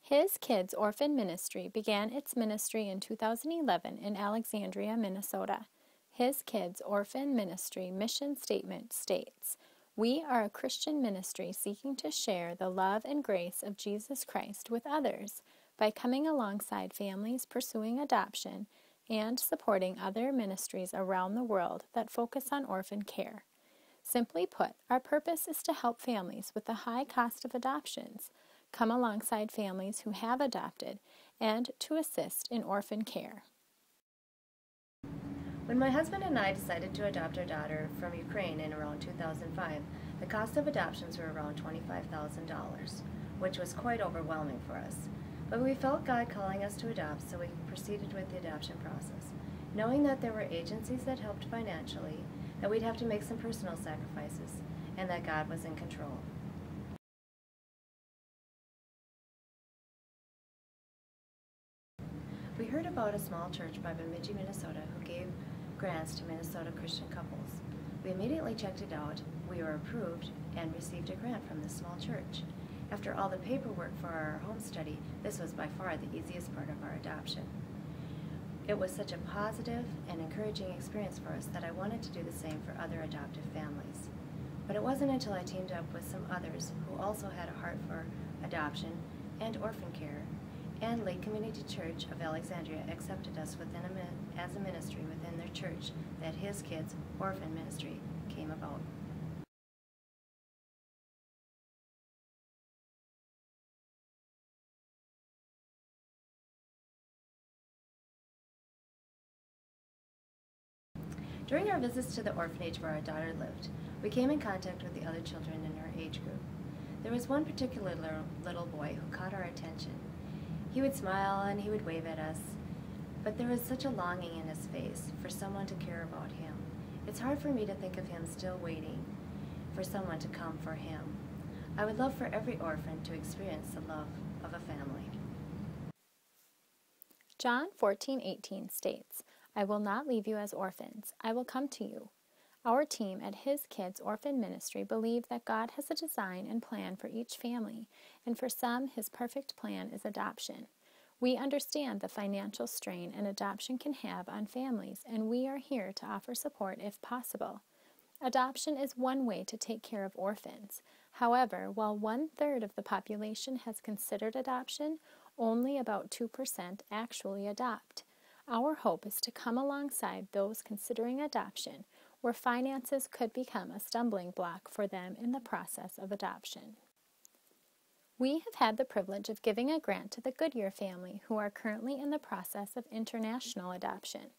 His Kids Orphan Ministry began its ministry in 2011 in Alexandria, Minnesota. His Kids Orphan Ministry mission statement states, "We are a Christian ministry seeking to share the love and grace of Jesus Christ with others by coming alongside families pursuing adoption and supporting other ministries around the world that focus on orphan care. Simply put, our purpose is to help families with the high cost of adoptions, come alongside families who have adopted, and to assist in orphan care." When my husband and I decided to adopt our daughter from Ukraine in around 2005, the cost of adoptions were around $25,000, which was quite overwhelming for us. But we felt God calling us to adopt, so we proceeded with the adoption process, knowing that there were agencies that helped financially, that we'd have to make some personal sacrifices, and that God was in control. We heard about a small church by Bemidji, Minnesota, who gave grants to Minnesota Christian couples. We immediately checked it out, we were approved, and received a grant from this small church. After all the paperwork for our home study, this was by far the easiest part of our adoption. It was such a positive and encouraging experience for us that I wanted to do the same for other adoptive families. But it wasn't until I teamed up with some others who also had a heart for adoption and orphan care, and Lake Community Church of Alexandria accepted us as a ministry within their church, that His Kids Orphan Ministry came about. During our visits to the orphanage where our daughter lived, we came in contact with the other children in her age group. There was one particular little boy who caught our attention. He would smile and he would wave at us, but there was such a longing in his face for someone to care about him. It's hard for me to think of him still waiting for someone to come for him. I would love for every orphan to experience the love of a family. John 14:18 states, "I will not leave you as orphans. I will come to you." Our team at His Kids Orphan Ministry believe that God has a design and plan for each family, and for some, His perfect plan is adoption. We understand the financial strain an adoption can have on families, and we are here to offer support if possible. Adoption is one way to take care of orphans. However, while 1/3 of the population has considered adoption, only about 2% actually adopt. Our hope is to come alongside those considering adoption, where finances could become a stumbling block for them in the process of adoption. We have had the privilege of giving a grant to the Goodyear family, who are currently in the process of international adoption.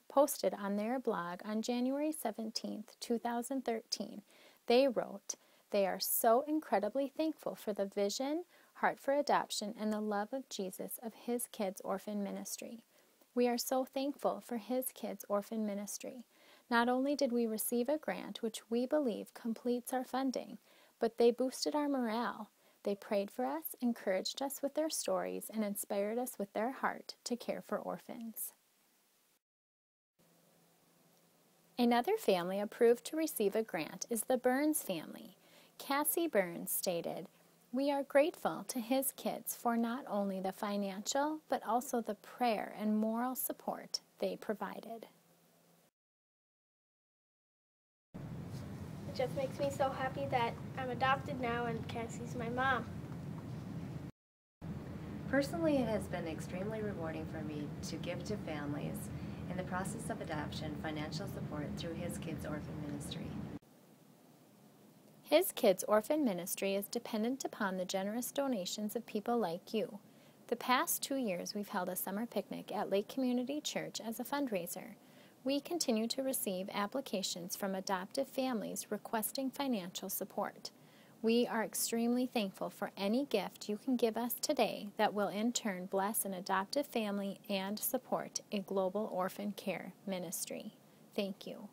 Posted on their blog on January 17, 2013, they wrote, "They are so incredibly thankful for the vision, heart for adoption, and the love of Jesus of His Kids Orphan Ministry. We are so thankful for His Kids Orphan Ministry. Not only did we receive a grant, which we believe completes our funding, but they boosted our morale. They prayed for us, encouraged us with their stories, and inspired us with their heart to care for orphans." Another family approved to receive a grant is the Burns family. Cassie Burns stated, "We are grateful to His Kids for not only the financial, but also the prayer and moral support they provided." It just makes me so happy that I'm adopted now and Cassie's my mom. Personally, it has been extremely rewarding for me to give to families in the process of adoption financial support through His Kids Orphan Ministry. His Kids Orphan Ministry is dependent upon the generous donations of people like you. The past 2 years, we've held a summer picnic at Lake Community Church as a fundraiser. We continue to receive applications from adoptive families requesting financial support. We are extremely thankful for any gift you can give us today that will in turn bless an adoptive family and support a global orphan care ministry. Thank you.